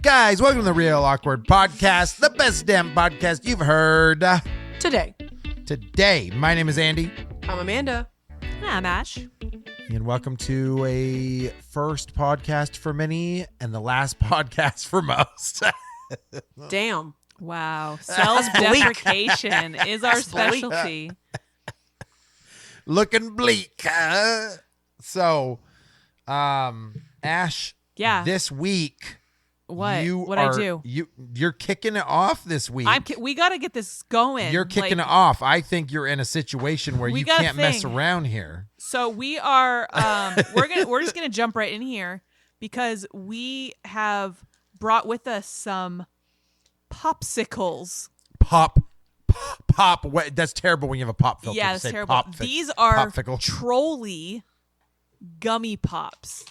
Guys, welcome to the Real Awkward Podcast, the best damn podcast you've heard. Today, my name is Andy. I'm Amanda. And I'm Ash. And welcome to a first podcast for many and the last podcast for most. Damn. Wow. Self-deprecation is our specialty. Looking bleak. Ash, Yeah. this week... What? What'd I do? You're kicking it off this week. We got to get this going. You're kicking it off. I think you're in a situation where you can't mess around here. So we are. We're just gonna jump right in here because we have brought with us some popsicles. Pop. What? That's terrible when you have a pop filter. Yeah, that's terrible. These are trolley gummy pops,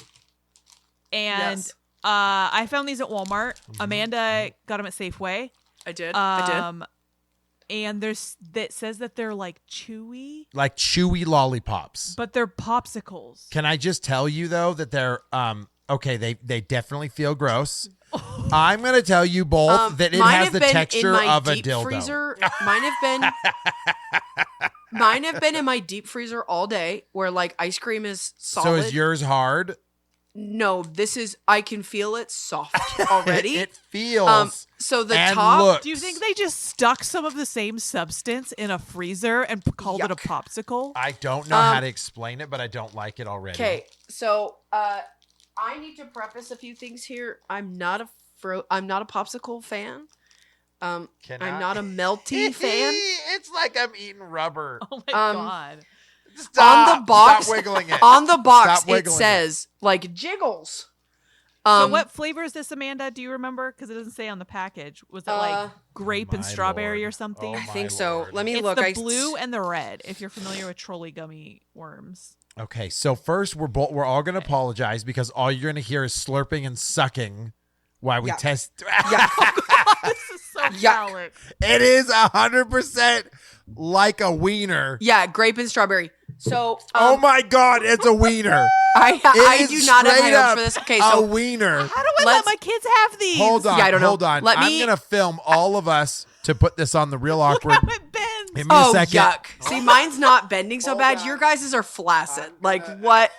and. Yes. I found these at Walmart. Amanda got them at Safeway. I did. And that says that they're like chewy lollipops, but they're popsicles. Can I just tell you though that they're okay? They definitely feel gross. I'm gonna tell you both that it has the texture of a dildo. Freezer. Mine have been in my deep freezer all day, where like ice cream is solid. So is yours hard? No, I can feel it soft already. It feels. So the and top. looks. Do you think they just stuck some of the same substance in a freezer and called it a popsicle? I don't know how to explain it, but I don't like it already. Okay, so I need to preface a few things here. I'm not a popsicle fan. I'm not a melty fan. It's like I'm eating rubber. Oh my God. Stop. On the box, Stop wiggling it. On the box, It says like jiggles. So what flavor is this, Amanda? Do you remember? Because it doesn't say on the package. Was it like grape and strawberry or something? I think so. Let me it's look. The blue and the red. If you're familiar with trolley gummy worms. Okay, so first we're all going to apologize because all you're going to hear is slurping and sucking while we test. This is so phallic. It is 100% like a wiener. Yeah, grape and strawberry. So, oh my God, it's a wiener. I do not have my notes for this. Okay, so a wiener. How do I let my kids have these? Hold on, Yeah, I don't know. hold on. I'm going to film all of us to put this on the Real Awkward. How it bends. Give me a second. Yuck. See, mine's not bending so bad. Your guys' are flaccid. Like, what?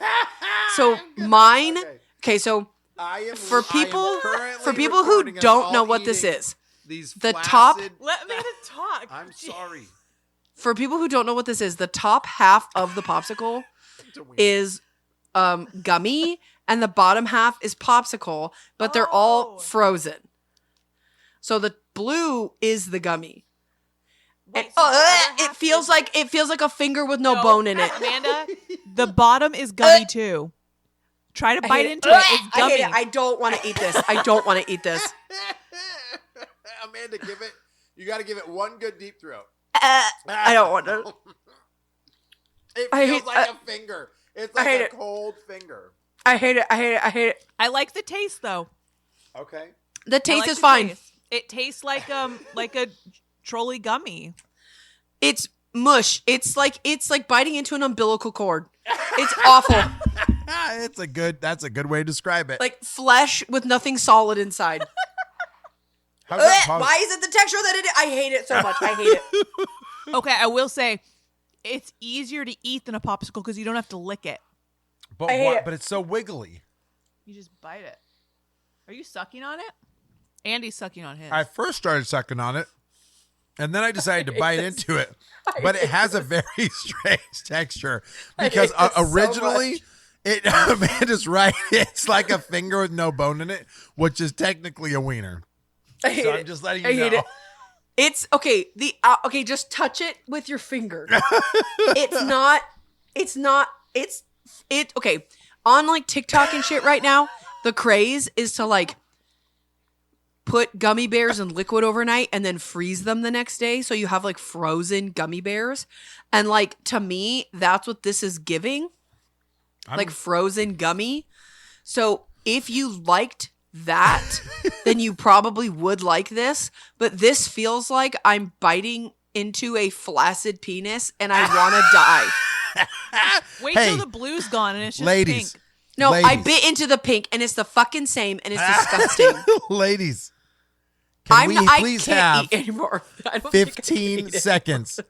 So, mine... Okay, so... For people who don't know what this is, the top. Let me talk. I'm sorry. For people who don't know what this is, the top half of the popsicle is gummy, and the bottom half is popsicle, but they're all frozen. So the blue is the gummy. And, it feels like a finger with no bone in it. Amanda, the bottom is gummy too. Try to bite into it. It's gummy. I hate it. I don't want to eat this. Amanda, you got to give it one good deep throat. I don't want to. It feels like a finger. It's like a cold finger. I hate it. I like the taste though. Okay. The taste is fine. It tastes like a trolley gummy. It's mush. It's like biting into an umbilical cord. It's awful. That's a good way to describe it. Like flesh with nothing solid inside. Why is it the texture that it is? I hate it so much. I hate it. Okay, I will say it's easier to eat than a popsicle because you don't have to lick it. But But it's so wiggly. You just bite it. Are you sucking on it? Andy's sucking on his. I first started sucking on it, and then I decided to bite into it. But it has a very strange texture because originally, Amanda's right. It's like a finger with no bone in it, which is technically a wiener. I'm just letting you know. Hate it. It's okay. Okay, just touch it with your finger. Okay. On like TikTok and shit right now, the craze is to like put gummy bears in liquid overnight and then freeze them the next day. So you have like frozen gummy bears. And like, to me, that's what this is giving. Like frozen gummy. So if you liked that, then you probably would like this. But this feels like I'm biting into a flaccid penis and I want to die. Wait till the blue's gone and it's just ladies, pink. No, I Ladies. bit into the pink, and it's the fucking same, and it's disgusting. Ladies, can we please can't have eat anymore. I don't think I can 15 eat it. seconds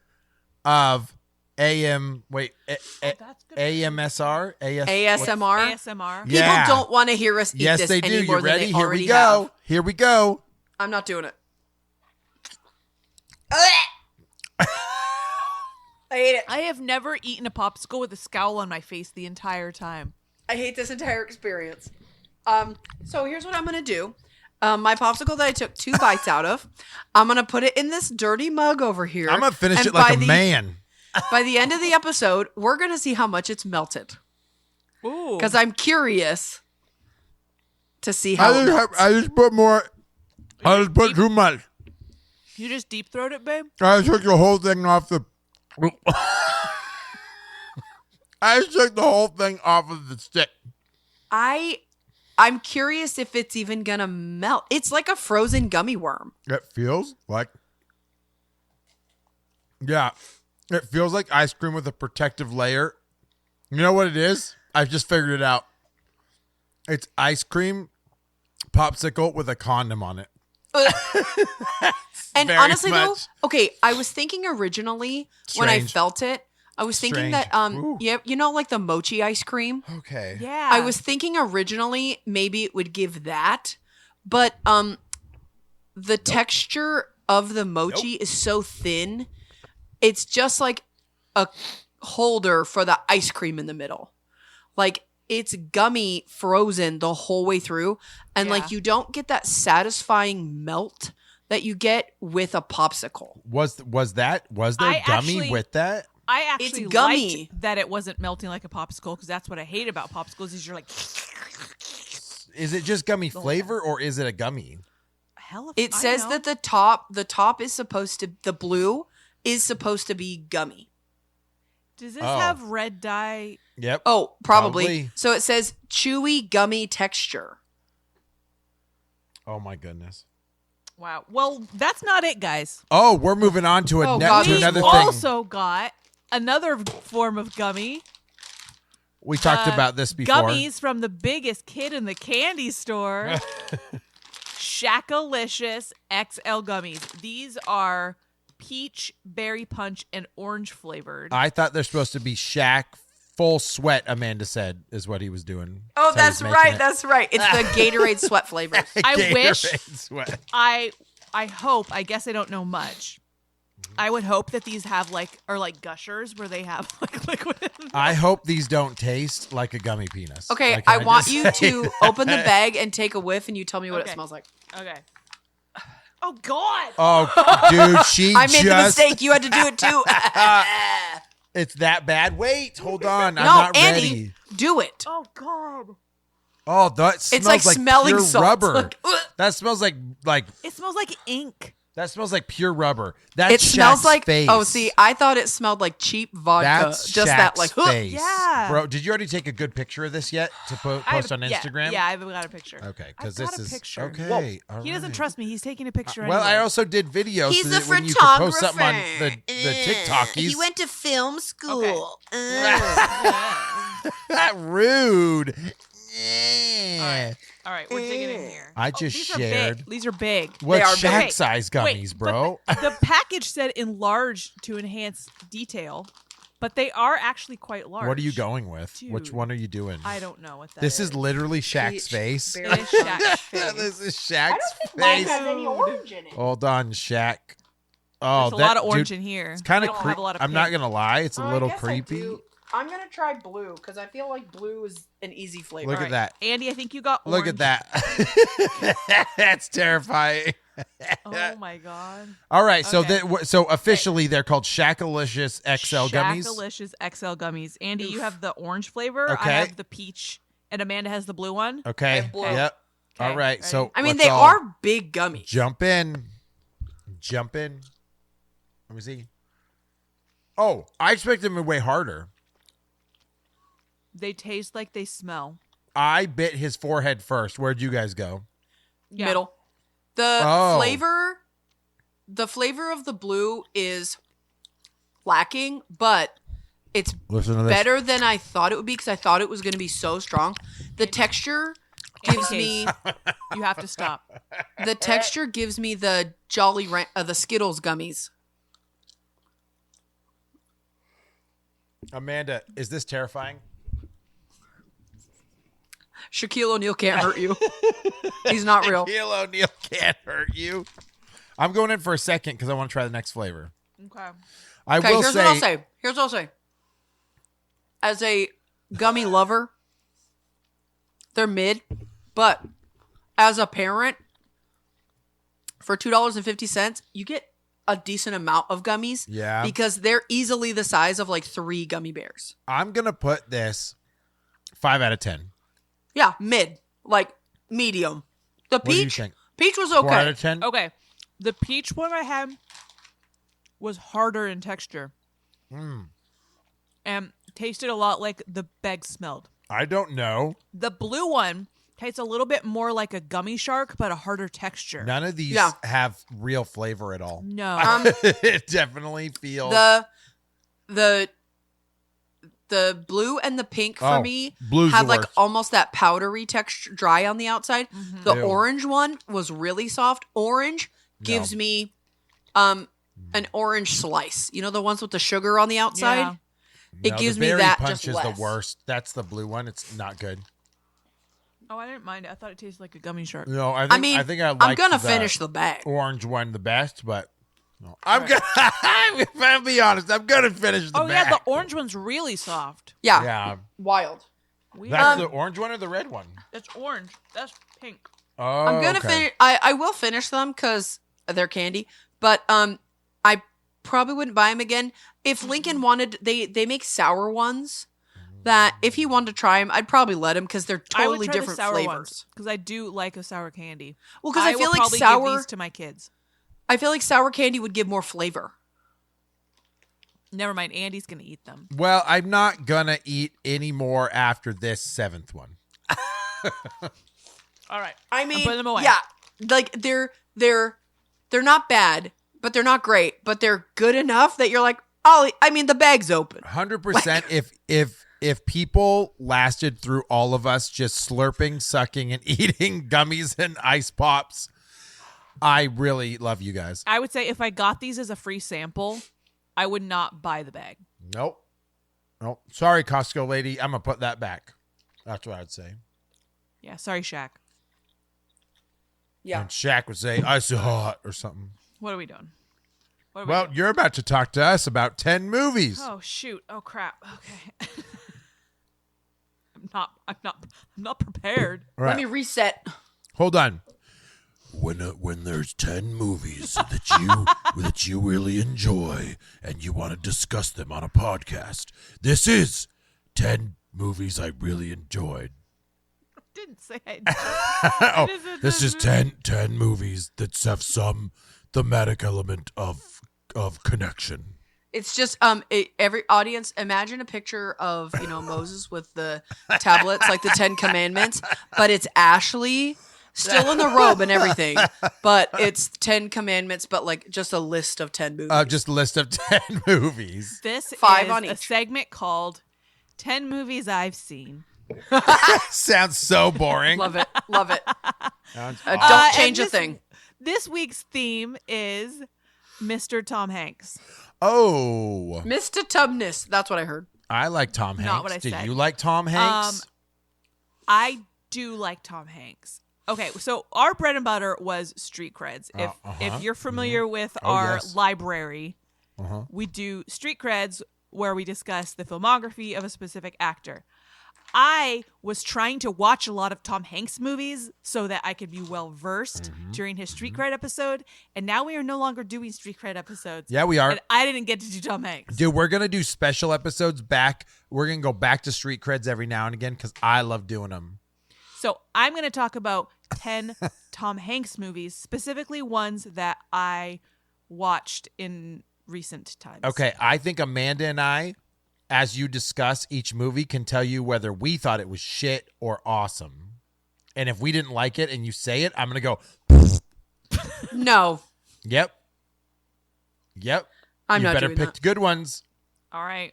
of AM? Wait, That's good. AMSR? ASMR. ASMR. People Yeah. don't want to hear us eat Yes, this they do. any more You than ready? they Here already we go. have. Here we go. I'm not doing it. I hate it. I have never eaten a popsicle with a scowl on my face the entire time. I hate this entire experience. So here's what I'm gonna do. My popsicle that I took 2 bites out of, I'm gonna put it in this dirty mug over here. I'm going to finish and it like by a the- man. By the end of the episode, we're gonna see how much it's melted. Ooh. Because I'm curious to see how it melts. I just put more. I just put too much. You just deep throat it, babe? I took the whole thing off the. I just took the whole thing off of the stick. I'm curious if it's even gonna melt. It's like a frozen gummy worm. It feels like. Yeah. It feels like ice cream with a protective layer. You know what it is? I just figured it out. It's ice cream popsicle with a condom on it. And very honestly though, much. okay, I was thinking originally when I Strange. felt it, I was thinking Strange. that Ooh. yeah, you know, like the mochi ice cream. Okay. Yeah. I was thinking originally maybe it would give that, but the texture of the mochi is so thin. It's just like a holder for the ice cream in the middle. Like it's gummy frozen the whole way through, and Yeah. like you don't get that satisfying melt that you get with a popsicle. Was there I gummy actually- with that? I actually gummy. liked that it wasn't melting like a popsicle because that's what I hate about popsicles is you're like, Is it just gummy flavor or is it a gummy? hell if It I says know. that the top is supposed to, the blue is supposed to be gummy. Does this Oh. have red dye? Yep. Oh, probably. Probably. So it says chewy gummy texture. Oh my goodness. Wow. Well, that's not it, guys. Oh, we're moving on to Oh, God, to we another We've thing. also got another form of gummy. We talked about this before. Gummies from the biggest kid in the candy store. Shackalicious XL gummies. These are peach, berry punch, and orange flavored. I thought they're supposed to be Shaq full sweat. Amanda said is what he was doing. Oh, So that's he's making right. it. It's the Gatorade sweat flavors. I wish- Gatorade sweat. I hope, I guess I don't know much. I would hope that these have like gushers where they have like liquid in them. I hope these don't taste like a gummy penis. Okay, Like, can I want just you say- to open the bag and take a whiff, and you tell me what it Okay. smells like. Okay. Oh God. Oh, dude, she I made the just. mistake. You had to do it too. It's that bad. Wait, hold on. I'm no, not Andy, ready. do it. Oh God. Oh, that smells It's like smelling pure salt. rubber. Like, ugh. That smells like It smells like ink. that smells like pure rubber. That's It smells Shaq's like face. oh, see, I thought it smelled like cheap vodka. That's just Shaq's that, like, ugh. face. Yeah. Bro, did you already take a good picture of this yet to post on Instagram? Yeah, I've got a picture. Okay, I've because got this a is picture. okay. All He doesn't right. trust me. He's taking a picture. Well, I anyway. also did videos He's so a that when you could post something on the TikTokies. He went to film school. Rude. All right, we're digging in here. I just these shared. Are big. These are big. What are Shaq big. size gummies, Wait, bro? but the package said enlarged to enhance detail, but they are actually quite large. What are you going with? Which Dude, one are you doing? I don't know what that This is literally Shaq's Peach face. berry It is Shaq's face. This is Shaq's Mine face. has any orange in it. Hold on, Shaq. Oh, There's a that, lot of orange dude, in here. It's kind I of don't have creepy. a lot of I'm not pink. gonna lie, it's a Oh, I little guess I creepy. do. I'm gonna try blue because I feel like blue is an easy flavor. Look All at that. Andy. I think you got orange. Look at that. That's terrifying. Oh my god. All right, so Okay. so officially they're called Shackalicious XL gummies. Shackalicious XL gummies. Andy, you have the orange flavor. Okay. I have the peach, and Amanda has the blue one. Okay. have blue. Yep. Okay, All right. ready? So I mean, let's they all are big gummies. jump in. Jump in. Let me see. Oh, I expect them to way harder. They taste like they smell. I bit his forehead first. Where'd you guys go? Yeah. Middle. The Oh. flavor of the blue is lacking, but It's Listen to this. better than I thought it would be because I thought it was going to be so strong. The texture gives me You have to stop. the the Skittles gummies. Amanda, is this terrifying? Shaquille O'Neal can't hurt you. He's not real. Shaquille O'Neal can't hurt you. I'm going in for a second because I want to try the next flavor. Okay. I Okay, will here's what I'll say. Here's what I'll say. As a gummy lover, they're mid, but as a parent, for $2.50, you get a decent amount of gummies. Yeah. Because they're easily the size of like 3 gummy bears. I'm going to put this 5 out of 10. Yeah, mid. Like medium. The What do you peach think? peach was 4 out okay. of 10? Okay. The peach one I had was harder in texture and tasted a lot like the bag smelled. I don't know. The blue one tastes a little bit more like a gummy shark, but a harder texture. None of these Yeah. have real flavor at all. No. It definitely feels... The blue and the pink for me blue's had the like worst. almost that powdery texture, dry on the outside. The Ew. orange one was really soft. Orange gives me an orange slice. You know the ones with the sugar on the outside? Yeah. It gives the me berry that punch just is less. the worst. That's the blue one. It's not good. Oh, I didn't mind it. I thought it tasted like a gummy shark. No, I think I I'm like gonna the finish the bag. orange one the best, but no. I'm gonna. If I'm be honest, I'm gonna finish the Oh, bag. yeah. The orange one's really soft. Yeah, Yeah, wild. Weird. that's the orange one or the red one. That's orange. That's pink. Oh, I'm gonna okay. finish. I will finish them because they're candy, but I probably wouldn't buy them again. If Lincoln wanted, they make sour ones. That if he wanted to try them, I'd probably let him because they're I would totally try different the sour flavors. because I do like a sour candy. Well, because I feel will like probably sour. give these to my kids. I feel like sour candy would give more flavor. Never mind. Andy's gonna eat them. Well, I'm not gonna eat any more after this 7th one. All right. I I'm mean, putting them away. yeah, like they're not bad, but they're not great, but they're good enough that you're like, oh, I mean, the bag's open. 100%. If people lasted through all of us just slurping, sucking, and eating gummies and ice pops, I really love you guys. I would say if I got these as a free sample, I would not buy the bag. Nope. Sorry, Costco lady. I'm gonna put that back. That's what I'd say. Yeah. Sorry, Shaq. Yeah. And Shaq would say, "Ice hot" or something. What are we doing? What are we Well, doing? you're about to talk to us about 10 movies. Oh shoot! Oh crap! Okay. I'm not prepared. All right. Let me reset. Hold on. When there's 10 movies that you really enjoy and you want to discuss them on a podcast, this is 10 movies I really enjoyed. Didn't say I. Oh, this is 10 movies that have some thematic element of connection. It's just every audience imagine a picture of Moses with the tablets like the 10 commandments, but it's Ashley still in the robe and everything, but it's 10 commandments, but like just a list of 10 movies. Just a list of 10 movies. This 5 is on a each. segment called 10 Movies I've Seen. Sounds so boring. Love it. Love it. Sounds Don't and change a this- thing. This week's theme is Mr. Tom Hanks. Oh, Mr. Tubness. That's what I heard. I like Tom Hanks. Not what I Did said. you like Tom Hanks? I do like Tom Hanks. Okay, so our bread and butter was street creds. If you're familiar with our yes. library, we do street creds where we discuss the filmography of a specific actor. I was trying to watch a lot of Tom Hanks movies so that I could be well versed during his street cred episode, and now we are no longer doing street cred episodes. Yeah, we are. And I didn't get to do Tom Hanks. Dude, we're going to do special episodes back. We're going to go back to street creds every now and again because I love doing them. So I'm going to talk about 10 Tom Hanks movies, specifically ones that I watched in recent times. Okay, I think Amanda and I, as you discuss each movie, can tell you whether we thought it was shit or awesome. And if we didn't like it and you say it, I'm going to go, No, yep. I'm you not better doing pick that. good ones. All right.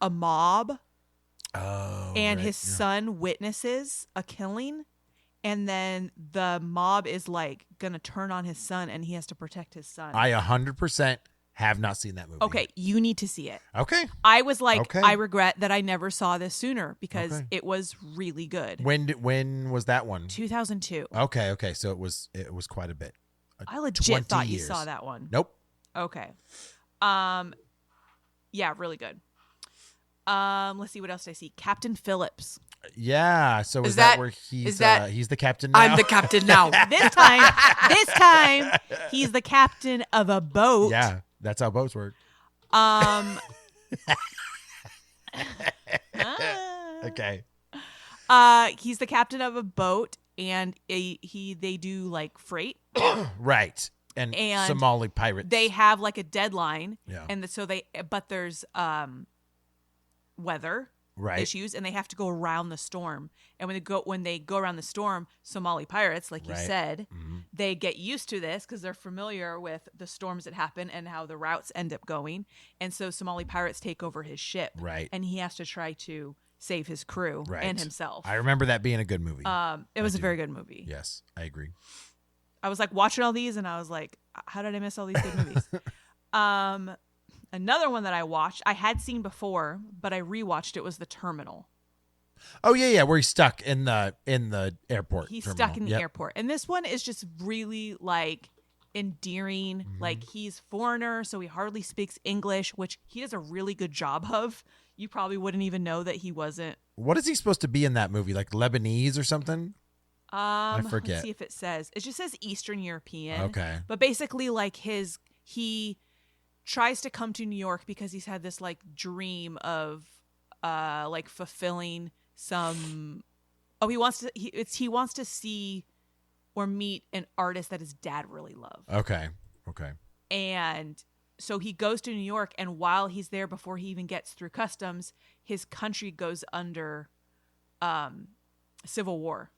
a mob, and right, his son witnesses a killing, and then the mob is like gonna turn on his son, and he has to protect his son. I 100% have not seen that movie. Okay, you need to see it. Okay. I was like, Okay. I regret that I never saw this sooner because Okay. it was really good. When was that one? 2002. Okay. So it was quite a bit. I legit 20 thought you years. saw that one. Nope. Okay. Yeah, really good. Let's see, what else did I see? Captain Phillips. Yeah. So is that- where he's is that- he's the captain now? I'm the captain now. This time, he's the captain of a boat. Yeah, that's how boats work. Okay. He's the captain of a boat, and they do like freight. Right. And Somali pirates. They have like a deadline. Yeah. And but there's weather Right. issues, and they have to go around the storm. And when they go around the storm, Somali pirates, like you Right. said, Mhm. they get used to this because they're familiar with the storms that happen and how the routes end up going. And so Somali pirates take over his ship. Right. And he has to try to save his crew Right. and himself. I remember that being a good movie. It was a do. very good movie. Yes, I agree. I was like watching all these, and I was like, how did I miss all these good movies? Another one that I watched, I had seen before, but I rewatched it, was The Terminal. Oh yeah, where he's stuck in the airport. He's terminal. stuck in the Yep. airport. And this one is just really like endearing. Mm-hmm. Like, he's foreigner, so he hardly speaks English, which he does a really good job of. You probably wouldn't even know that he wasn't. What is he supposed to be in that movie? Like Lebanese or something? I forget. Let's see if it says. It just says Eastern European. Okay. But basically, like, he tries to come to New York because he's had this like dream of like fulfilling some. Oh, he wants to see or meet an artist that his dad really loved. Okay. And so he goes to New York, and while he's there, before he even gets through customs, his country goes under civil war.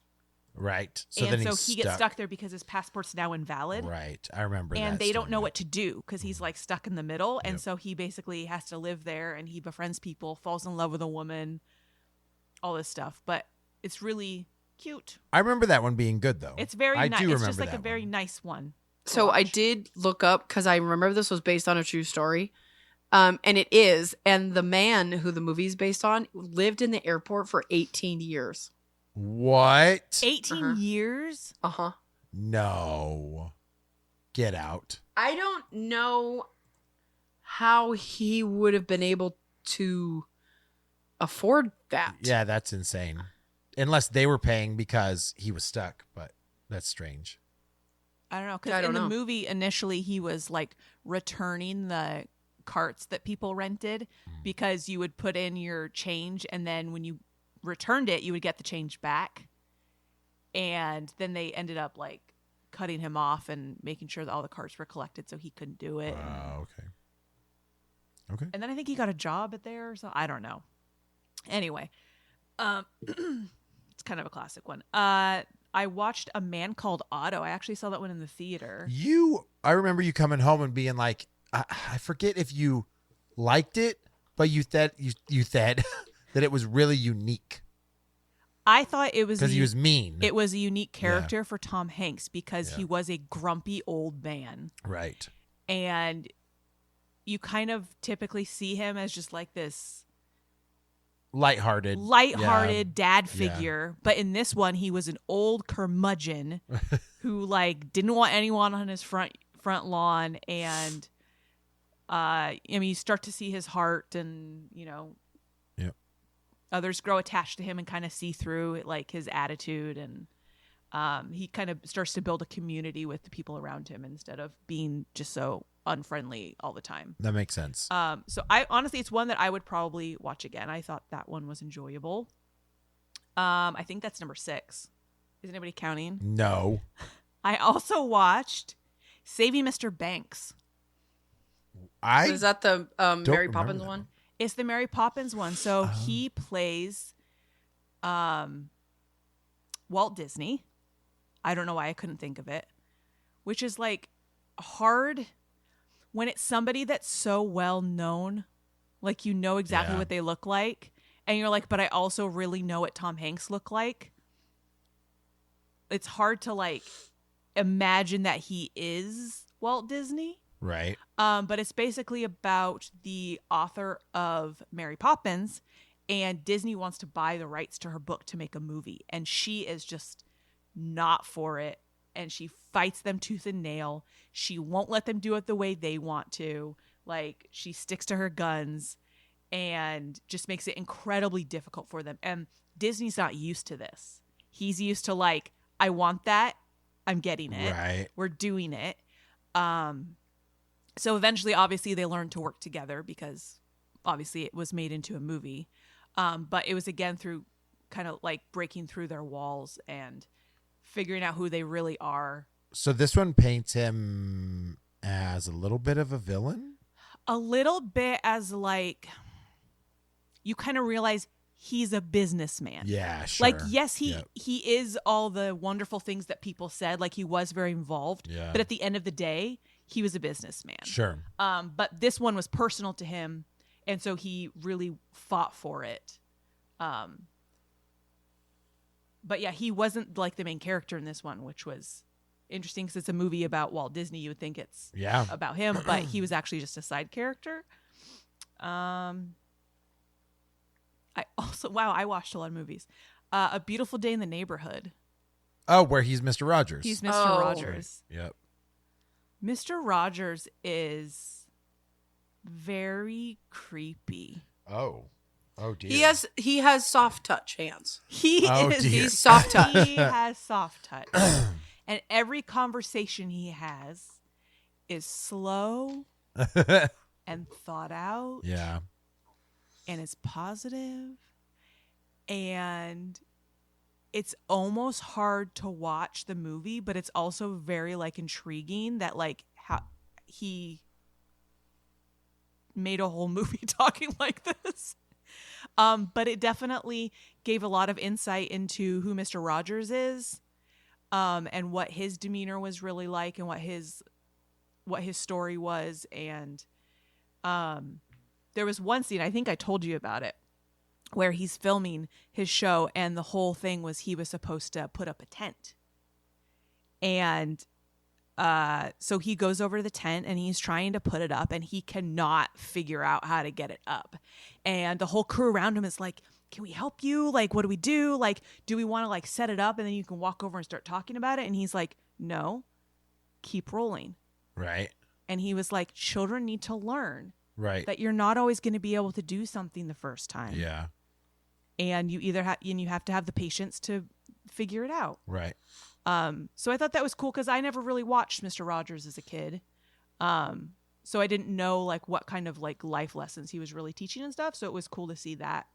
Right. So and then so he gets stuck there because his passport's now invalid. Right. I remember that. And they don't story. know what to do because he's like stuck in the middle. And Yep. so he basically has to live there, and he befriends people, falls in love with a woman, all this stuff. But it's really cute. I remember that one being good though. It's very I nice. do It's remember just like a that very one. nice one. to So I watch. did look up because I remember this was based on a true story. And it is. And the man who the movie is based on lived in the airport for 18 years. What? 18 years? Uh-huh. No. Get out. I don't know how he would have been able to afford that. Yeah, that's insane. Unless they were paying because he was stuck, but that's strange. I don't know. I Because don't in the know. movie, initially, he was like returning the carts that people rented because you would put in your change, and then when you returned it, you would get the change back. And then they ended up like cutting him off and making sure that all the carts were collected so he couldn't do it. Wow, okay. Okay. And then I think he got a job at there, so I don't know. Anyway, it's kind of a classic one. I watched A Man Called Otto. I actually saw that one in the theater. I remember you coming home and being like, I forget if you liked it, but you said that it was really unique I thought it was because he was mean. It was a unique character for Tom Hanks because Yeah. he was a grumpy old man. Right. And you kind of typically see him as just like this Lighthearted. dad Yeah. figure. But in this one, he was an old curmudgeon who like didn't want anyone on his front lawn. And I mean, you start to see his heart, and Yep. others grow attached to him and kind of see through like his attitude, and he kind of starts to build a community with the people around him instead of being just so unfriendly all the time. That makes sense. So I honestly, it's one that I would probably watch again. I thought that one was enjoyable. I think that's number 6. Is anybody counting? No. I also watched Saving Mr. Banks. Is that the don't Mary remember Poppins that one? one. It's the Mary Poppins one. So he plays Walt Disney. I don't know why I couldn't think of it. Which is like hard when it's somebody that's so well known Like, you know exactly Yeah. what they look like. And you're like, but I also really know what Tom Hanks looked like. It's hard to, like, imagine that he is Walt Disney. Right. But it's basically about the author of Mary Poppins, and Disney wants to buy the rights to her book to make a movie. And she is just not for it. And she fights them tooth and nail. She won't let them do it the way they want to. Like, she sticks to her guns and just makes it incredibly difficult for them. And Disney's not used to this. He's used to, like, I want that. I'm getting it. Right. We're doing it. So eventually, obviously, they learned to work together because obviously it was made into a movie. But it was, again, through kind of like breaking through their walls and figuring out who they really are. So this one paints him as a little bit of a villain? A little bit as, like, you kind of realize he's a businessman. Yeah, sure. Like, yes, he is all the wonderful things that people said. Like, he was very involved. Yeah. But at the end of the day, he was a businessman. Sure. But this one was personal to him, and so he really fought for it. But yeah, he wasn't like the main character in this one, which was interesting because it's a movie about Walt Disney. You would think it's about him, but he was actually just a side character. I watched a lot of movies. A Beautiful Day in the Neighborhood. Oh, where he's Mr. Rogers. He's Mr. Oh. Rogers. Yep. Mr. Rogers is very creepy. Oh dear. He has soft touch hands. Oh, dear. He's soft touch. He has soft touch. And every conversation he has is slow and thought out. Yeah. And it's positive. And it's almost hard to watch the movie, but it's also very, like, intriguing that, like, how he made a whole movie talking like this. But it definitely gave a lot of insight into who Mr. Rogers is, and what his demeanor was really like, and what his story was. And there was one scene, I think I told you about it, where he's filming his show, and the whole thing was he was supposed to put up a tent. And so he goes over to the tent and he's trying to put it up, and he cannot figure out how to get it up. And the whole crew around him is like, can we help you? Like, what do we do? Like, do we want to, like, set it up and then you can walk over and start talking about it? And he's like, no, keep rolling. Right. And he was like, children need to learn Right. that you're not always going to be able to do something the first time. Yeah. And you either you have to have the patience to figure it out. Right. So I thought that was cool because I never really watched Mr. Rogers as a kid. So I didn't know, like, what kind of, like, life lessons he was really teaching and stuff. So it was cool to see that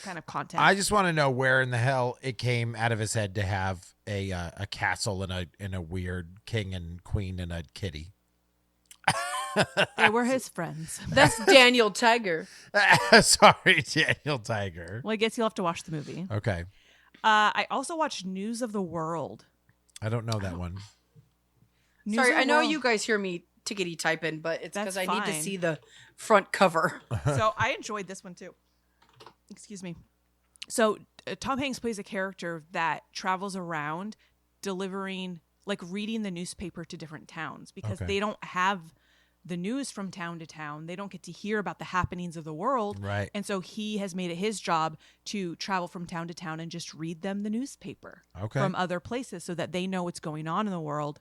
kind of content. I just want to know where in the hell it came out of his head to have a castle and a weird king and queen and a kitty. They were his friends. That's Daniel Tiger. Sorry, Daniel Tiger. Well, I guess you'll have to watch the movie. Okay. I also watched News of the World. I don't know that one. News Sorry, of the I know World. you guys hear me tickety typing, but it's because That's I need to fine. see the front cover. So I enjoyed this one too. Excuse me. So Tom Hanks plays a character that travels around delivering, like, reading the newspaper to different towns because Okay. they don't have the news from town to town. They don't get to hear about the happenings of the world. Right. And so he has made it his job to travel from town to town and just read them the newspaper Okay. from other places so that they know what's going on in the world.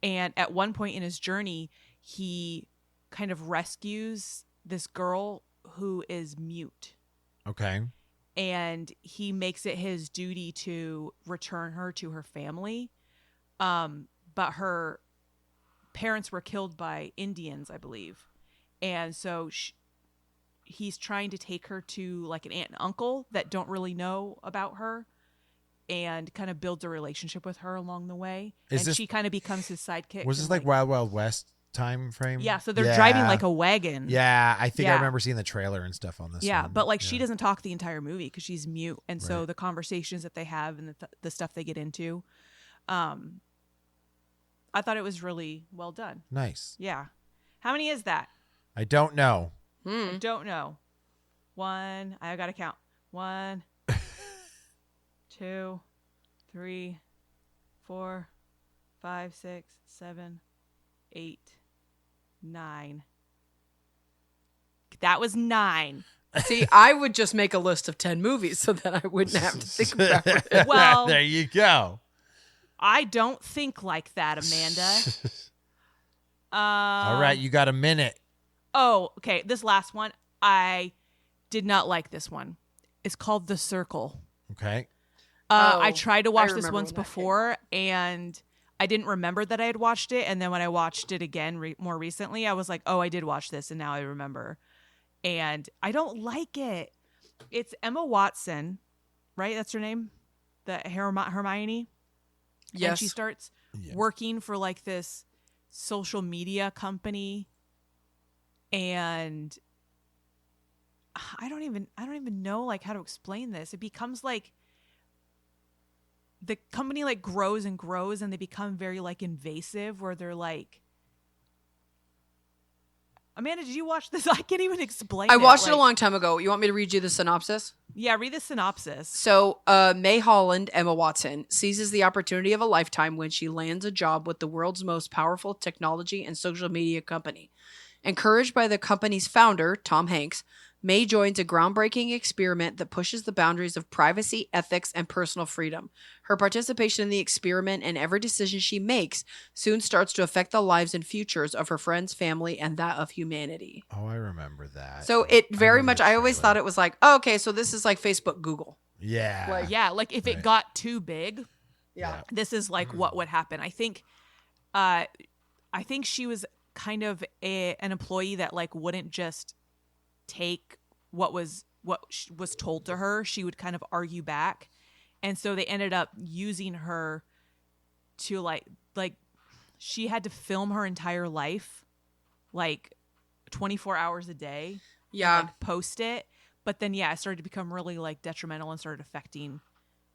And at one point in his journey, he kind of rescues this girl who is mute. Okay. And he makes it his duty to return her to her family. But her parents were killed by Indians, I believe. And so he's trying to take her to, like, an aunt and uncle that don't really know about her and kind of builds a relationship with her along the way. Is and this- she kind of becomes his sidekick. Was this and, like Wild Wild West time frame? Yeah, so they're driving like a wagon. Yeah, I think I Yeah. remember seeing the trailer and stuff on this. Yeah, one. but, like, she doesn't talk the entire movie because she's mute. And so Right. the conversations that they have and the stuff they get into, I thought it was really well done. Nice. Yeah. How many is that? I don't know. I don't know. One. I got to count. 1, 2, 3, 4, 5, 6, 7, 8, 9. That was 9. See, I would just make a list of 10 movies so that I wouldn't have to think about it. Well, there you go. I don't think like that, Amanda. All right, you got a minute. Oh, okay. This last one, I did not like this one. It's called The Circle. Okay. I tried to watch this remember once when that before, and I didn't remember that I had watched it. And then when I watched it again more recently, I was like, oh, I did watch this, and now I remember. And I don't like it. It's Emma Watson, right? That's her name? The Hermione? Yes. And she starts working for like this social media company, and I don't even know like how to explain this. It becomes like the company like grows and grows, and they become very like invasive, where they're like, Amanda, did you watch this? I can't even explain it. I watched it a long time ago. You want me to read you the synopsis? Yeah, read the synopsis. So, May Holland, Emma Watson, seizes the opportunity of a lifetime when she lands a job with the world's most powerful technology and social media company. Encouraged by the company's founder, Tom Hanks, May joins a groundbreaking experiment that pushes the boundaries of privacy, ethics, and personal freedom. Her participation in the experiment and every decision she makes soon starts to affect the lives and futures of her friends, family, and that of humanity. Oh, I remember that. So it very remember much, the I always trailer. thought it was like, oh, okay, so this is like Facebook, Google. Yeah. Like- Yeah, like if it Right. got too big, Yeah. this is like what would happen. I think she was kind of an employee that like wouldn't just take what was told to her. She would kind of argue back, and so they ended up using her to like she had to film her entire life like 24 hours a day. Yeah. And, like, post it. But then it started to become really like detrimental and started affecting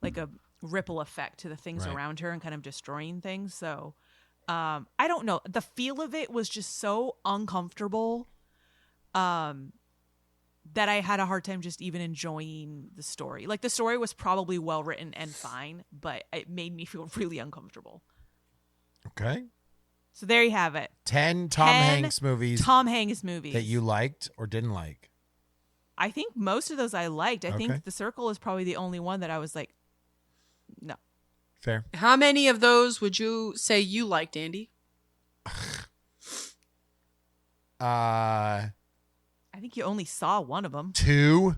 like a ripple effect to the things Right. around her and kind of destroying things. So I don't know. The feel of it was just so uncomfortable that I had a hard time just even enjoying the story. Like the story was probably well written and fine, but it made me feel really uncomfortable. Okay. So there you have it. 10 Tom 10 Hanks movies Tom Hanks movies that you liked or didn't like. I think most of those I liked. I Okay. think The Circle is probably the only one that I was like, no. Fair. How many of those would you say you liked, Andy? I think you only saw one of them. 2.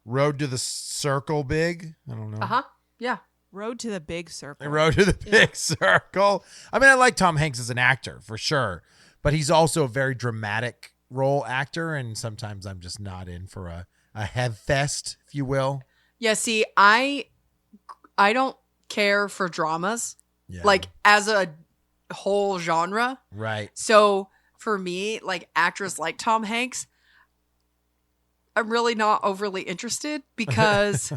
Road to the Circle Big. I don't know. Uh-huh. Yeah. Road to the Big Circle. Road to the Big Circle. I mean, I like Tom Hanks as an actor for sure, but he's also a very dramatic role actor, and sometimes I'm just not in for a head fest, if you will. Yeah, see, I don't care for dramas, Yeah. like as a whole genre. Right. So for me, like actors like Tom Hanks, I'm really not overly interested because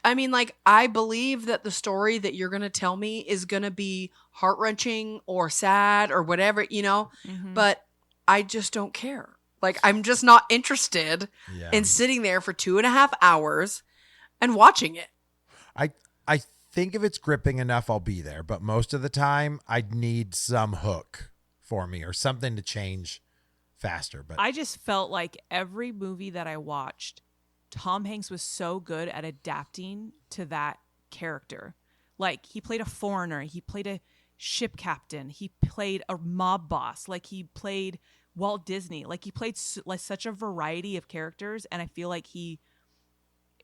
I mean, like, I believe that the story that you're going to tell me is going to be heart-wrenching or sad or whatever, Mhm. but I just don't care. Like, I'm just not interested Yeah. in sitting there for 2.5 hours and watching it. I think if it's gripping enough, I'll be there, but most of the time I'd need some hook for me or something to change faster. But I just felt like every movie that I watched, Tom Hanks was so good at adapting to that character. Like, he played a foreigner, he played a ship captain, he played a mob boss, like he played Walt Disney, like he played like such a variety of characters, and I feel like he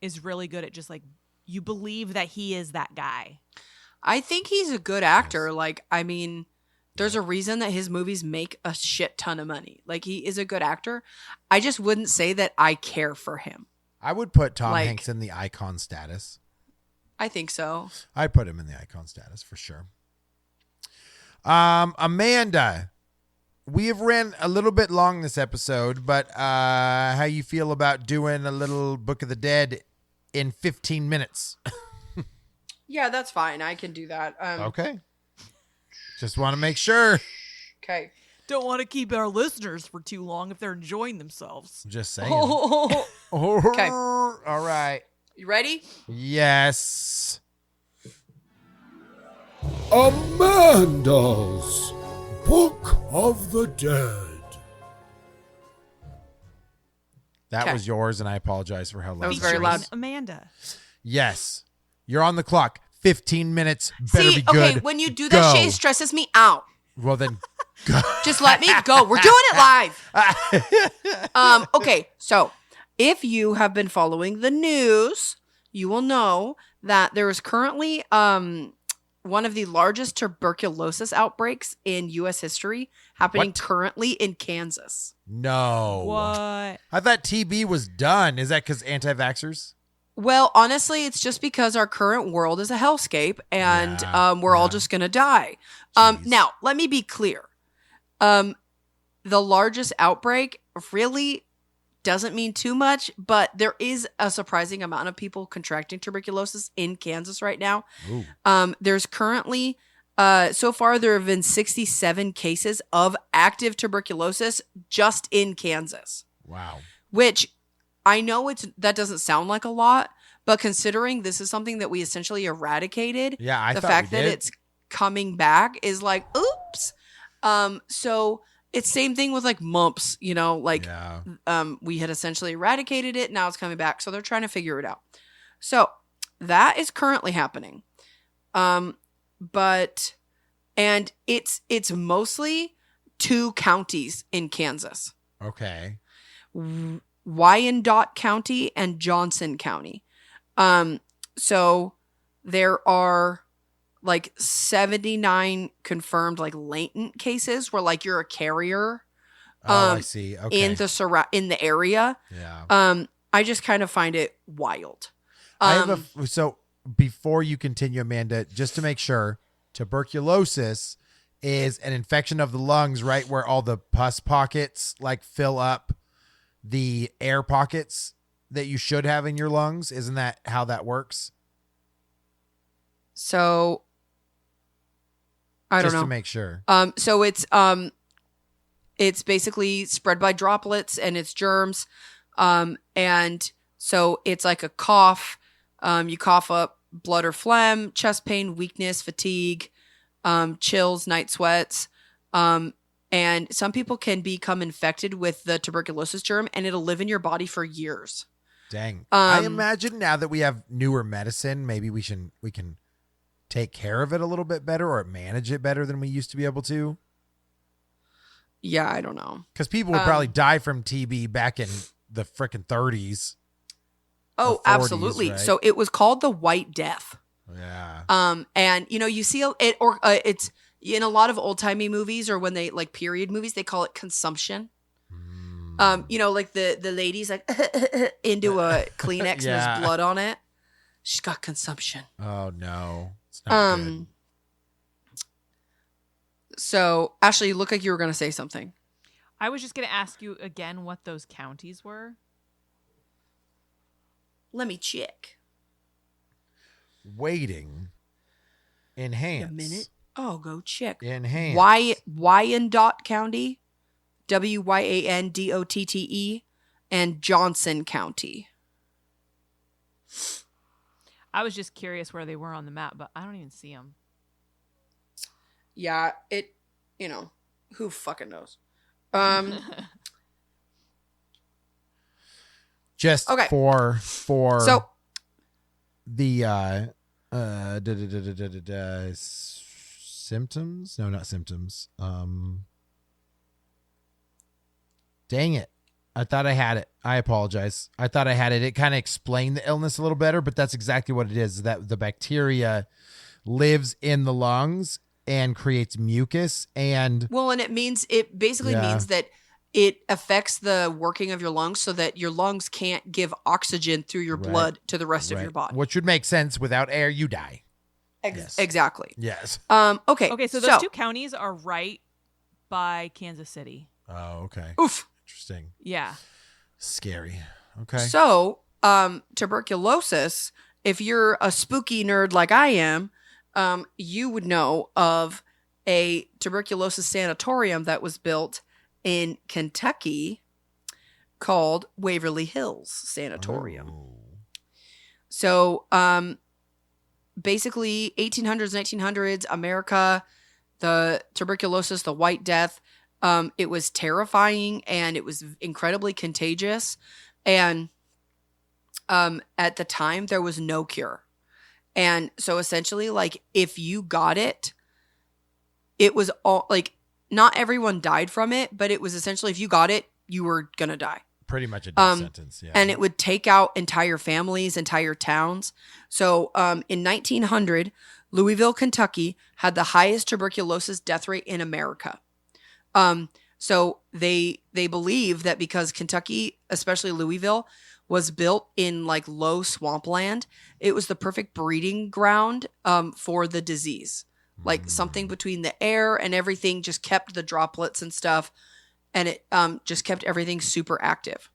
is really good at just like, you believe that he is that guy. I think he's a good actor. Like, I mean, there's a reason that his movies make a shit ton of money. Like, he is a good actor. I just wouldn't say that I care for him. I would put Tom Like- Hanks in the icon status. I think so. I'd put him in the icon status for sure. Amanda, we have ran a little bit long this episode, but how you feel about doing a little Book of the Dead in 15 minutes? Yeah, that's fine. I can do that. Okay. Just want to make sure. Okay. Don't want to keep our listeners for too long if they're enjoying themselves. Just saying. Okay. All right. You ready? Yes. Amanda's Book of the Dead. That Okay. was yours, and I apologize for how loud That was that very Featuring loud. Amanda. Yes. You're on the clock. 15 minutes. Better See, be good. okay, when you do that shit, Go. it stresses me out. Well, then go. Just let me go. We're doing it live. Okay, so if you have been following the news, you will know that there is currently one of the largest tuberculosis outbreaks in U.S. history happening What? currently in Kansas. No. What? I thought TB was done. Is that because anti-vaxxers? Well, honestly, it's just because our current world is a hellscape and Yeah, we're all yeah. just going to die. Jeez. Now, let me be clear. The largest outbreak really doesn't mean too much, but there is a surprising amount of people contracting tuberculosis in Kansas right now. Ooh. There's currently, so far, there have been 67 cases of active tuberculosis just in Kansas, Wow. which I know that doesn't sound like a lot, but considering this is something that we essentially eradicated, Yeah, I the thought fact we that did. it's coming back is like, oops. So it's same thing with like mumps, like Yeah. we had essentially eradicated it. Now it's coming back. So they're trying to figure it out. So that is currently happening. And it's mostly 2 counties in Kansas. Okay. Wyandotte County and Johnson County. So there are like 79 confirmed like latent cases where like you're a carrier I see. Okay. in the area. yeah. I just kind of find it wild. I have so before you continue, Amanda, just to make sure, tuberculosis is an infection of the lungs, right, where all the pus pockets like fill up the air pockets that you should have in your lungs. Isn't that how that works? So I don't Just know. to make sure. So it's basically spread by droplets and it's germs. And so it's like a cough. You cough up blood or phlegm, chest pain, weakness, fatigue, chills, night sweats. And some people can become infected with the tuberculosis germ and it'll live in your body for years. Dang. I imagine now that we have newer medicine, maybe we can take care of it a little bit better or manage it better than we used to be able to. Yeah, I don't know. Because people would probably die from TB back in the frickin' 30s. Oh, 40s, absolutely. right? So it was called the White Death. Yeah. And you see it, or it's in a lot of old timey movies, or when they like period movies, they call it consumption. Like the ladies like into a Kleenex and Yeah. there's blood on it. She's got consumption. Oh no, it's not good. So Ashley, you look like you were gonna say something. I was just going to ask you again what those counties were. Let me check. Waiting. Enhance. A minute. Oh, go check. Enhance. Wyandotte County, Wyandotte, and Johnson County. I was just curious where they were on the map, but I don't even see them. Yeah, who fucking knows? Just Okay. for So the symptoms? No, not symptoms. Dang it. I thought I had it. I apologize. I thought I had it. It kind of explained the illness a little better, but that's exactly what it is. That the bacteria lives in the lungs and creates mucus and and it basically Yeah. means that it affects the working of your lungs so that your lungs can't give oxygen through your Right. blood to the rest of right. your body. Which would make sense. Without air, you die. Yes. Exactly. Yes. Okay. Okay, so those 2 counties are right by Kansas City. Oh, okay. Oof. Interesting. Yeah. Scary. Okay. So, tuberculosis, if you're a spooky nerd like I am, you would know of a tuberculosis sanatorium that was built in Kentucky called Waverly Hills Sanatorium. Oh. So, basically 1800s, 1900s, America, the tuberculosis, the White Death, it was terrifying and it was incredibly contagious. And at the time, there was no cure. And so essentially, like, if you got it, it was all, like, not everyone died from it, but it was essentially, if you got it, you were going to die. Pretty much a death sentence, yeah. And it would take out entire families, entire towns. So in 1900, Louisville, Kentucky had the highest tuberculosis death rate in America. So they believe that because Kentucky, especially Louisville, was built in like low swampland, it was the perfect breeding ground for the disease. Like something between the air and everything just kept the droplets and stuff, and it just kept everything super active.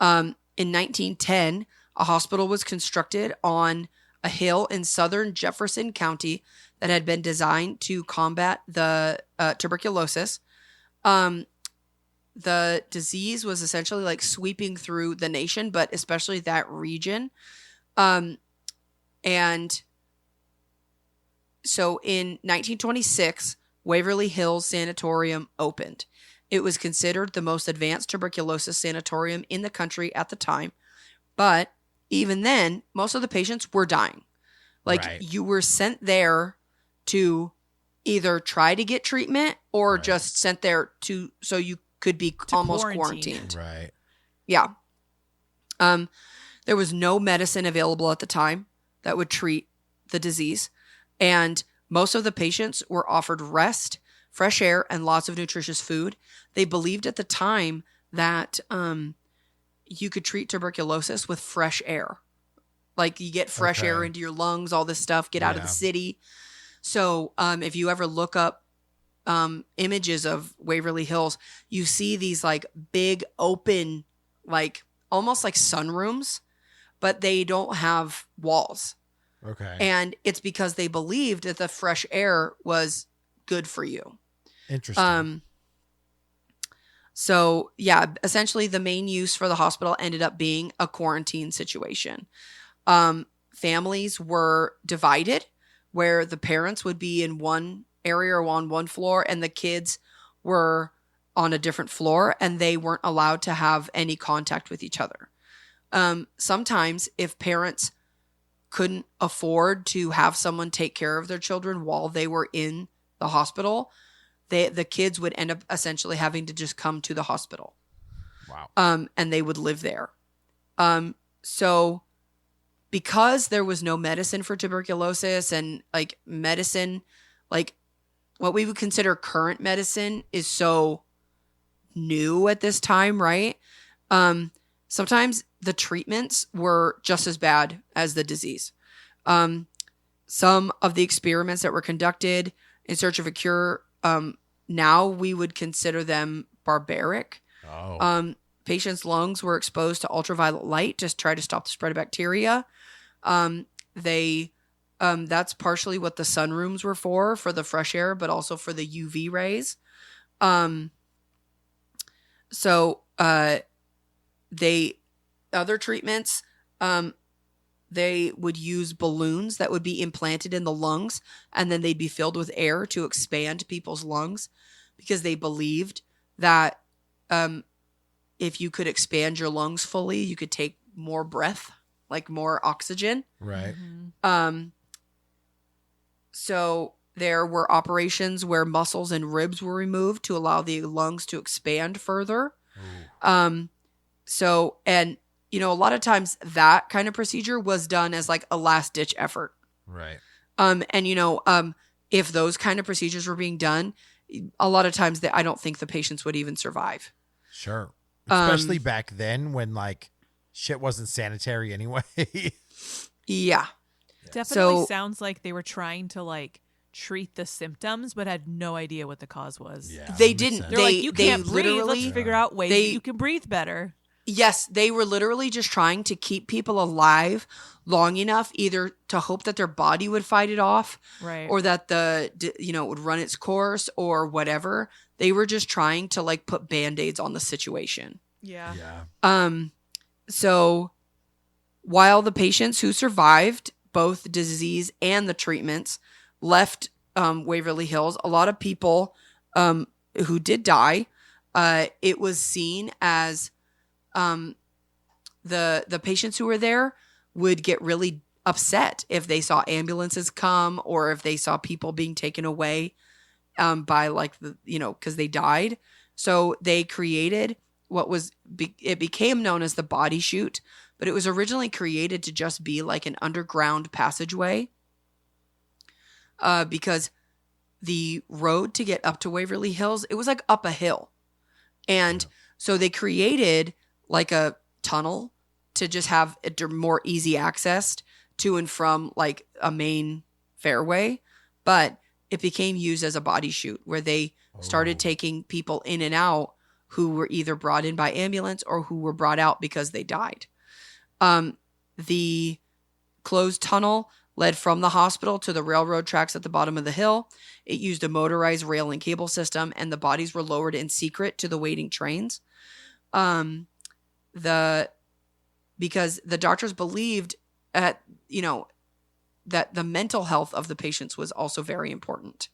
In 1910, a hospital was constructed on a hill in southern Jefferson County that had been designed to combat the tuberculosis. The disease was essentially like sweeping through the nation, but especially that region. And so in 1926, Waverly Hills Sanatorium opened. It was considered the most advanced tuberculosis sanatorium in the country at the time. But even then, most of the patients were dying. Like, Right. you were sent there to either try to get treatment or Right. just sent there so you could be almost quarantine. quarantined. Right. Yeah. There was no medicine available at the time that would treat the disease. And most of the patients were offered rest, fresh air, and lots of nutritious food. They believed at the time that you could treat tuberculosis with fresh air. Like, you get fresh air Okay. into your lungs, all this stuff, get out of the Yeah. city. So if you ever look up images of Waverly Hills, you see these like big open, like almost like sunrooms, but they don't have walls. Okay. And it's because they believed that the fresh air was good for you. Interesting. So yeah, essentially the main use for the hospital ended up being a quarantine situation. Families were divided, where the parents would be in one area or on one floor and the kids were on a different floor, and they weren't allowed to have any contact with each other. Sometimes if parents couldn't afford to have someone take care of their children while they were in the hospital, the kids would end up essentially having to just come to the hospital. Wow. And they would live there. So because there was no medicine for tuberculosis, and like medicine, like what we would consider current medicine is so new at this time, right? Sometimes the treatments were just as bad as the disease. Some of the experiments that were conducted in search of a cure, now we would consider them barbaric. Oh. Patients' lungs were exposed to ultraviolet light to try to stop the spread of bacteria. That's partially what the sunrooms were for the fresh air, but also for the UV rays. Other treatments, they would use balloons that would be implanted in the lungs, and then they'd be filled with air to expand people's lungs, because they believed that if you could expand your lungs fully, you could take more breath, like more oxygen. Right. So there were operations where muscles and ribs were removed to allow the lungs to expand further. Ooh. A lot of times that kind of procedure was done as like a last ditch effort. Right. If those kind of procedures were being done, a lot of times I don't think the patients would even survive. Sure. Especially back then when like shit wasn't sanitary anyway. Yeah. Definitely So- sounds like they were trying to like treat the symptoms, but had no idea what the cause was. Yeah. They that makes didn't. sense. They're like, you They can't breathe. literally- Let's figure out ways they- that you can breathe better. Yes, they were literally just trying to keep people alive long enough, either to hope that their body would fight it off, Right. or that it would run its course or whatever. They were just trying to like put band-aids on the situation. Yeah. So while the patients who survived both the disease and the treatments left Waverly Hills, a lot of people who did die, it was seen as the patients who were there would get really upset if they saw ambulances come or if they saw people being taken away by like because they died. So they created it became known as the body chute, but it was originally created to just be like an underground passageway because the road to get up to Waverly Hills, it was like up a hill. And so they created like a tunnel to just have a more easy access to and from like a main fairway. But it became used as a body chute where they started taking people in and out who were either brought in by ambulance or who were brought out because they died. The closed tunnel led from the hospital to the railroad tracks at the bottom of the hill. It used a motorized rail and cable system, and the bodies were lowered in secret to the waiting trains. Because the doctors believed that the mental health of the patients was also very important.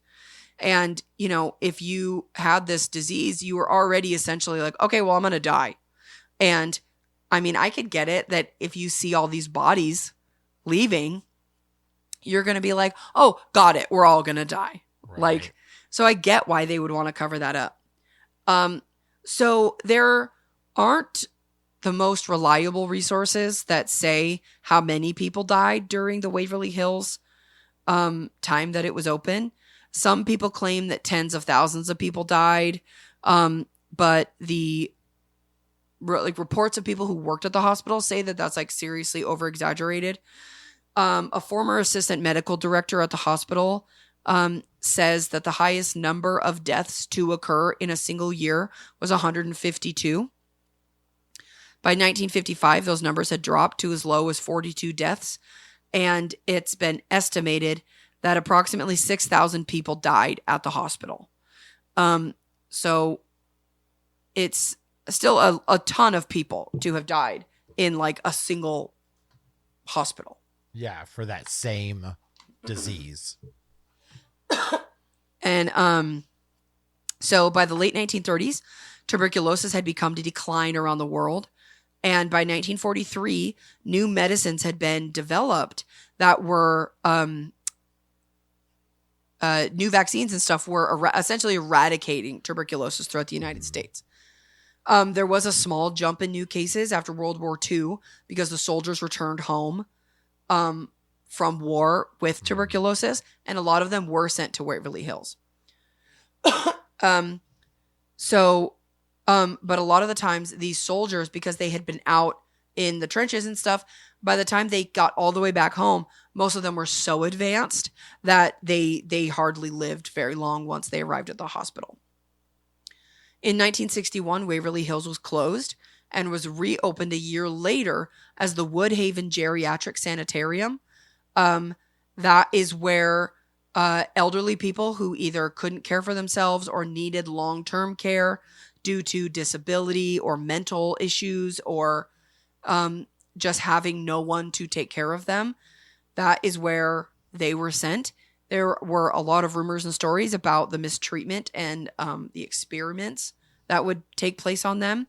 And, if you had this disease, you were already essentially like, okay, well, I'm going to die. And I mean, I could get it that if you see all these bodies leaving, you're going to be like, oh, got it. We're all going to die. Right. So I get why they would want to cover that up. So there aren't the most reliable resources that say how many people died during the Waverly Hills time that it was open. Some people claim that tens of thousands of people died, but the reports of people who worked at the hospital say that that's like seriously over exaggerated. A former assistant medical director at the hospital says that the highest number of deaths to occur in a single year was 152. By 1955, those numbers had dropped to as low as 42 deaths, and it's been estimated that approximately 6,000 people died at the hospital. So it's still a ton of people to have died in like a single hospital. Yeah, for that same disease. And so by the late 1930s, tuberculosis had become to decline around the world. And by 1943, new medicines had been developed that were new vaccines and stuff were essentially eradicating tuberculosis throughout the United States. There was a small jump in new cases after World War II because the soldiers returned home from war with tuberculosis, and a lot of them were sent to Waverly Hills. But a lot of the times these soldiers, because they had been out in the trenches and stuff, by the time they got all the way back home, most of them were so advanced that they hardly lived very long once they arrived at the hospital. In 1961, Waverly Hills was closed and was reopened a year later as the Woodhaven Geriatric Sanitarium. That is where elderly people who either couldn't care for themselves or needed long-term care due to disability or mental issues or just having no one to take care of them, that is where they were sent. There were a lot of rumors and stories about the mistreatment and the experiments that would take place on them.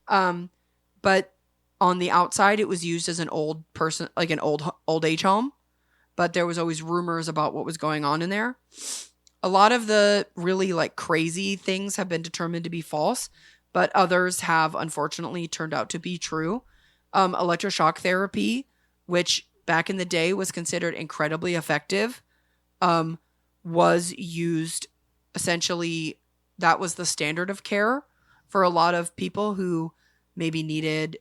But on the outside, it was used as an old person, like an old age home. But there was always rumors about what was going on in there. A lot of the really like crazy things have been determined to be false, but others have unfortunately turned out to be true. Electroshock therapy, which back in the day was considered incredibly effective, was used essentially. That was the standard of care for a lot of people who maybe needed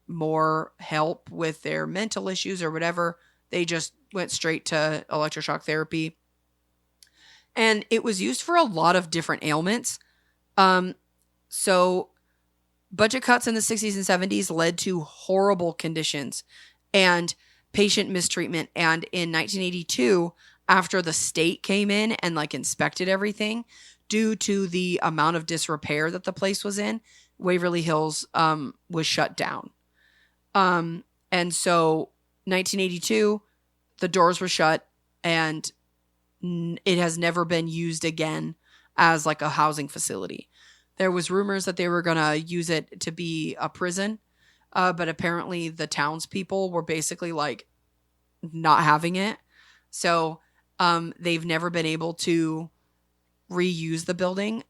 more help with their mental issues or whatever. They just went straight to electroshock therapy. And it was used for a lot of different ailments. So Budget cuts in the 60s and 70s led to horrible conditions and patient mistreatment. And in 1982, after the state came in and like inspected everything, due to the amount of disrepair that the place was in, Waverly Hills was shut down. And so 1982, the doors were shut and it has never been used again as like a housing facility. There was rumors that they were going to use it to be a prison, but apparently the townspeople were basically like not having it. So they've never been able to reuse the building.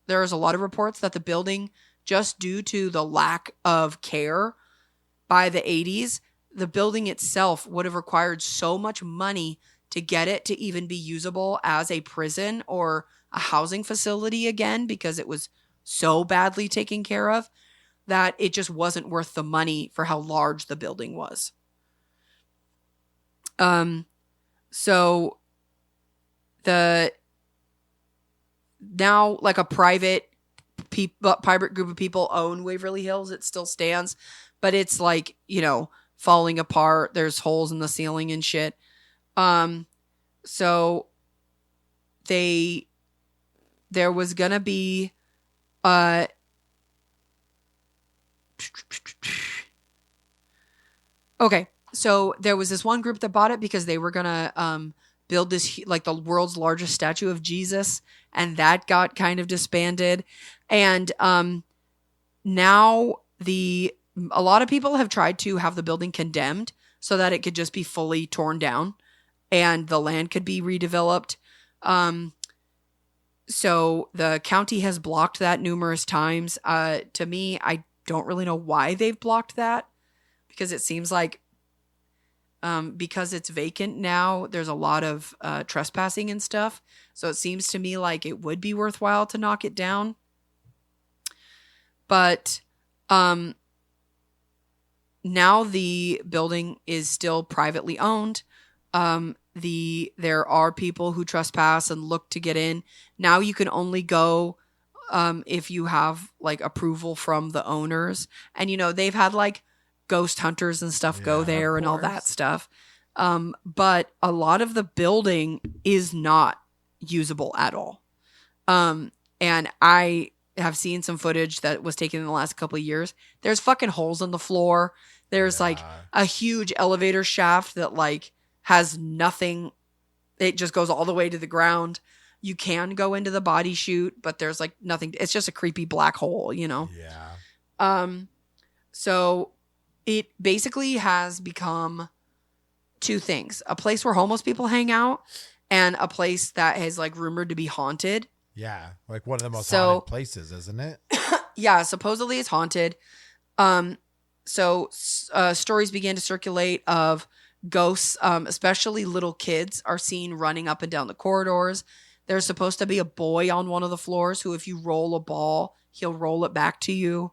There's a lot of reports that the building, just due to the lack of care by the 80s, the building itself would have required so much money to get it to even be usable as a prison or a housing facility again, because it was so badly taken care of that it just wasn't worth the money for how large the building was. So now like a private group of people own Waverly Hills. It still stands, but it's like, falling apart. There's holes in the ceiling and shit. So there was gonna be okay, so there was this one group that bought it because they were gonna build this like the world's largest statue of Jesus, and that got kind of disbanded. And now a lot of people have tried to have the building condemned so that it could just be fully torn down and the land could be redeveloped. So the county has blocked that numerous times. To me, I don't really know why they've blocked that, because it seems like because it's vacant now, there's a lot of trespassing and stuff. So it seems to me like it would be worthwhile to knock it down. But now the building is still privately owned. There are people who trespass and look to get in. Now you can only go if you have like approval from the owners. And they've had like ghost hunters and stuff go there and all that stuff. But a lot of the building is not usable at all. And I have seen some footage that was taken in the last couple of years. There's fucking holes in the floor. There's like a huge elevator shaft that like has nothing. It just goes all the way to the ground. You can go into the body chute, but there's like nothing. It's just a creepy black hole, Yeah. So it basically has become two things: a place where homeless people hang out and a place that is like rumored to be haunted. Yeah. Like one of the most haunted places, isn't it? Yeah. Supposedly it's haunted. So stories began to circulate of ghosts, especially little kids, are seen running up and down the corridors. There's supposed to be a boy on one of the floors who, if you roll a ball, he'll roll it back to you.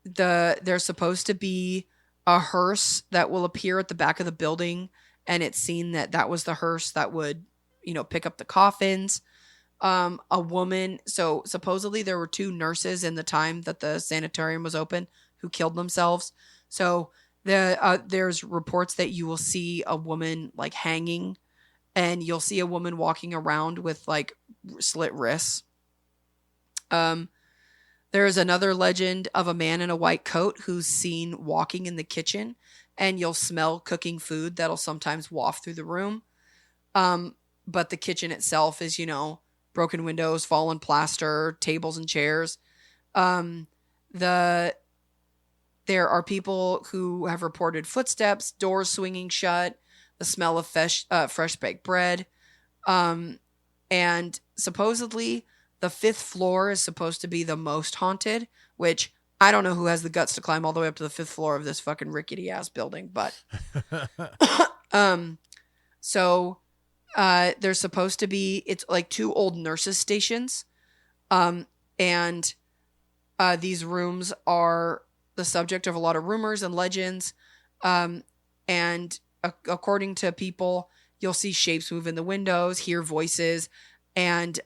There's supposed to be a hearse that will appear at the back of the building, and it's seen that was the hearse that would, pick up the coffins. A woman. So supposedly there were 2 nurses in the time that the sanitarium was open who killed themselves. So there's reports that you will see a woman like hanging, and you'll see a woman walking around with like slit wrists. There's another legend of a man in a white coat who's seen walking in the kitchen, and you'll smell cooking food that'll sometimes waft through the room. But the kitchen itself is, broken windows, fallen plaster, tables and chairs. There are people who have reported footsteps, doors swinging shut, the smell of fresh baked bread. And supposedly the 5th floor is supposed to be the most haunted, which I don't know who has the guts to climb all the way up to the 5th floor of this fucking rickety ass building, but so there's supposed to be, it's like 2 old nurses' stations. And these rooms are the subject of a lot of rumors and legends. And according to people, you'll see shapes move in the windows, hear voices, and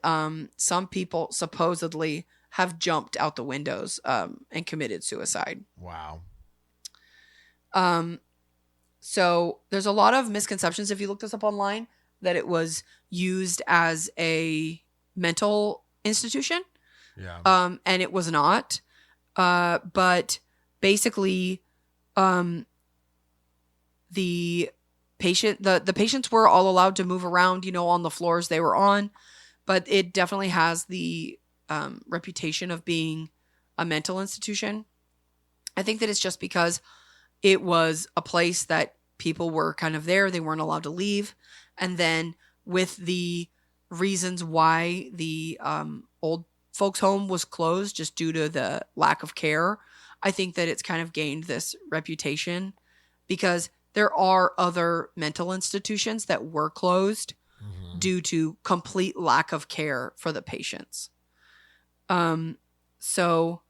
some people supposedly have jumped out the windows and committed suicide. Wow. So there's a lot of misconceptions if you look this up online that it was used as a mental institution. Yeah. And it was not. But basically, the patients were all allowed to move around, on the floors they were on, but it definitely has the reputation of being a mental institution. I think that it's just because it was a place that people were kind of there. They weren't allowed to leave. And then with the reasons why the old folks home was closed just due to the lack of care, I think that it's kind of gained this reputation because there are other mental institutions that were closed due to complete lack of care for the patients. So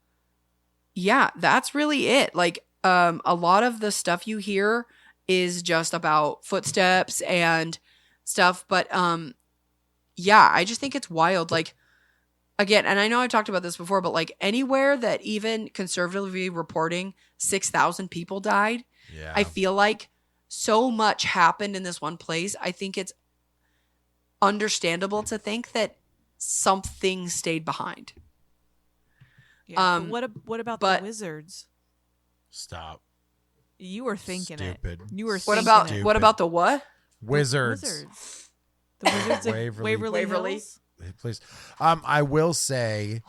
yeah, that's really it. Like, a lot of the stuff you hear is just about footsteps and stuff. But, yeah, I just think it's wild. Like, again, and I know I've talked about this before, but like anywhere that even conservatively reporting 6,000 people died, Yeah. I feel like so much happened in this one place. I think it's understandable to think that something stayed behind. Yeah, but what about the wizards? Stop. You were thinking Stupid. it. You were. What thinking about it. what about the what? Wizards. The wizards of Waverly. Waverly. Hills? Please. I will say,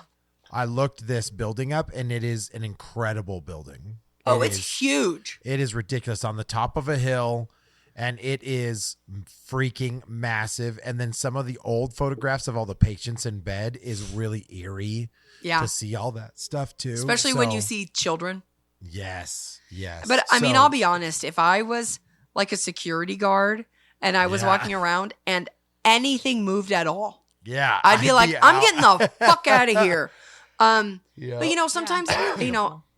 I looked this building up, and it is an incredible building. Oh, It it's is- huge. It is ridiculous on the top of a hill, and it is freaking massive. And then some of the old photographs of all the patients in bed is really eerie Yeah. to see all that stuff too. Especially when you So- see children. Yes. But I mean, So- I'll be honest. If I was like a security guard and I was Yeah. walking around and anything moved at all, Yeah, I'd be like, I'm out. getting the fuck out of here. Yeah. But sometimes,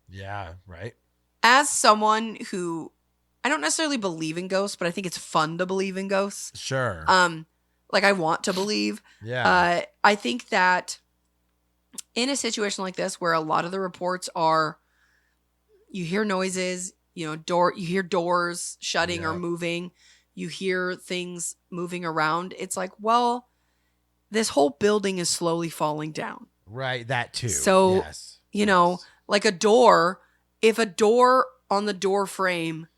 Yeah, right. as someone who I don't necessarily believe in ghosts, but I think it's fun to believe in ghosts. Sure. Like I want to believe. Yeah. I think that in a situation like this, where a lot of the reports are, you hear noises, you hear doors shutting or Yeah. moving, you hear things moving around. It's like, well, this whole building is slowly falling down. Right. That too. So, yes. like a door, if a door on the door frame,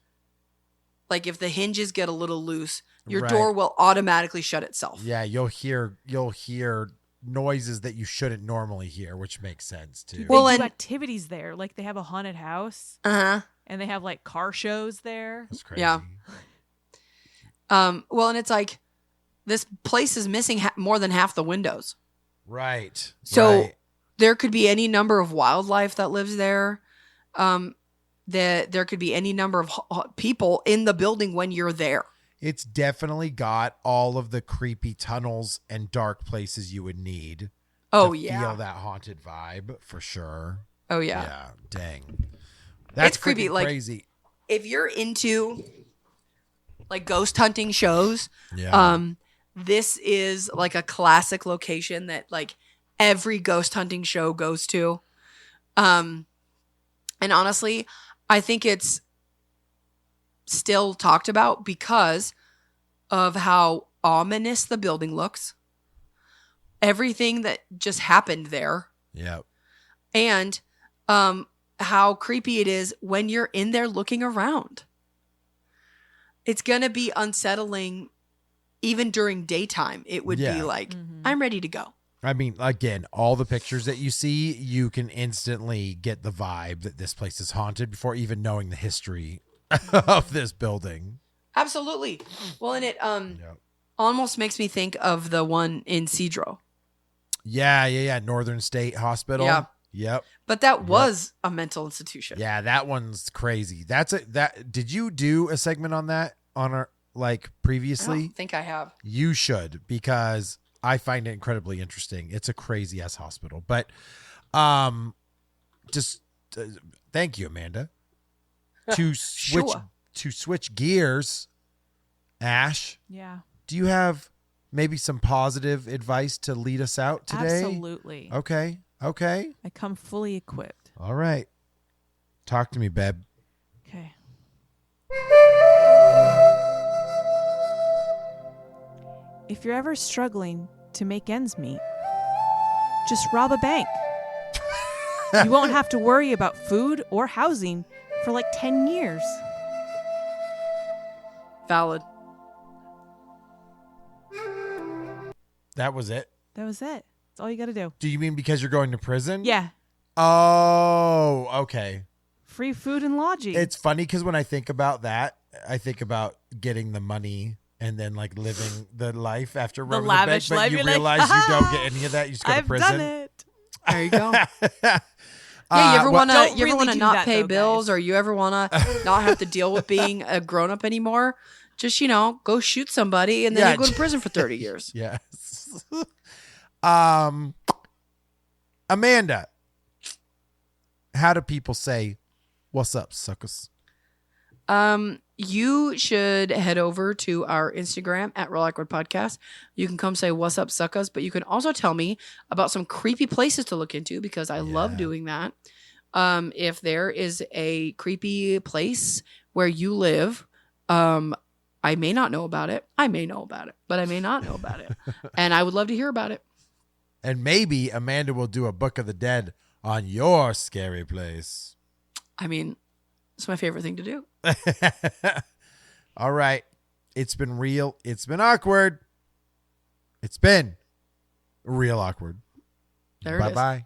like if the hinges get a little loose, your Right. door will automatically shut itself. Yeah, you'll hear noises that you shouldn't normally hear, which makes sense too. Well, They and- do activities there. Like they have a haunted house Uh-huh. and they have like car shows there. That's crazy. Yeah. Well, and it's like this place is missing more than half the windows. Right. So right. there could be any number of wildlife that lives there. There could be any number of people in the building when you're there. It's definitely got all of the creepy tunnels and dark places you would need. Oh to yeah. feel that haunted vibe for sure. Oh yeah. Yeah. Dang. That's It's creepy, freaking like- crazy. If you're into like ghost hunting shows, Yeah. this is like a classic location that like every ghost hunting show goes to. And honestly, I think it's still talked about because of how ominous the building looks. Everything that just happened there, Yep. and how creepy it is when you're in there looking around. It's going to be unsettling even during daytime. It would be Yeah. like, Mhm. I'm ready to go. I mean, again, all the pictures that you see, you can instantly get the vibe that this place is haunted before even knowing the history of this building. Absolutely. Well, and it Yep. almost makes me think of the one in Cedro. Yeah. Northern State Hospital. Yeah. Yep. But that was a mental institution. Yeah, that one's crazy. Did you do a segment on that on our like I previously? don't think I have. You should, because I find it incredibly interesting. It's a crazy ass hospital. But just thank you, Amanda. To switch gears, Ash, Yeah. do you have maybe some positive advice to lead us out today? Absolutely. Okay. Okay. I come fully equipped. All right. Talk to me, babe. Okay. If you're ever struggling to make ends meet, just rob a bank. You won't have to worry about food or housing for like 10 years. Valid. That was it. That was it. That's all you got to do. Do you mean because you're going to prison? Yeah. Oh, okay. Free food and lodging. It's funny because when I think about that, I think about getting the money and then like living the life after robbing the bank. lavish But life. you You're like, realize you don't get any of that. You just go to I've prison. done it. There you go. Yeah, you ever well, want don't to really do not that, pay though, bills, guys. or you ever want to not have to deal with being a grown up anymore? Just go shoot somebody, and then Yeah, you go to prison for 30 years. Yes. Amanda, how do people say, "What's up, suckers"? You should head over to our Instagram at Real Awkward Podcast. You can come say "What's up, suckers," but you can also tell me about some creepy places to look into because I love doing that. If there is a creepy place where you live, I may not know about it. I may know about it, but I may not know about it, and I would love to hear about it. And maybe Amanda will do a Book of the Dead on your scary place. I mean, it's my favorite thing to do. All right. It's been real. It's been awkward. It's been real awkward. There it is. Bye-bye.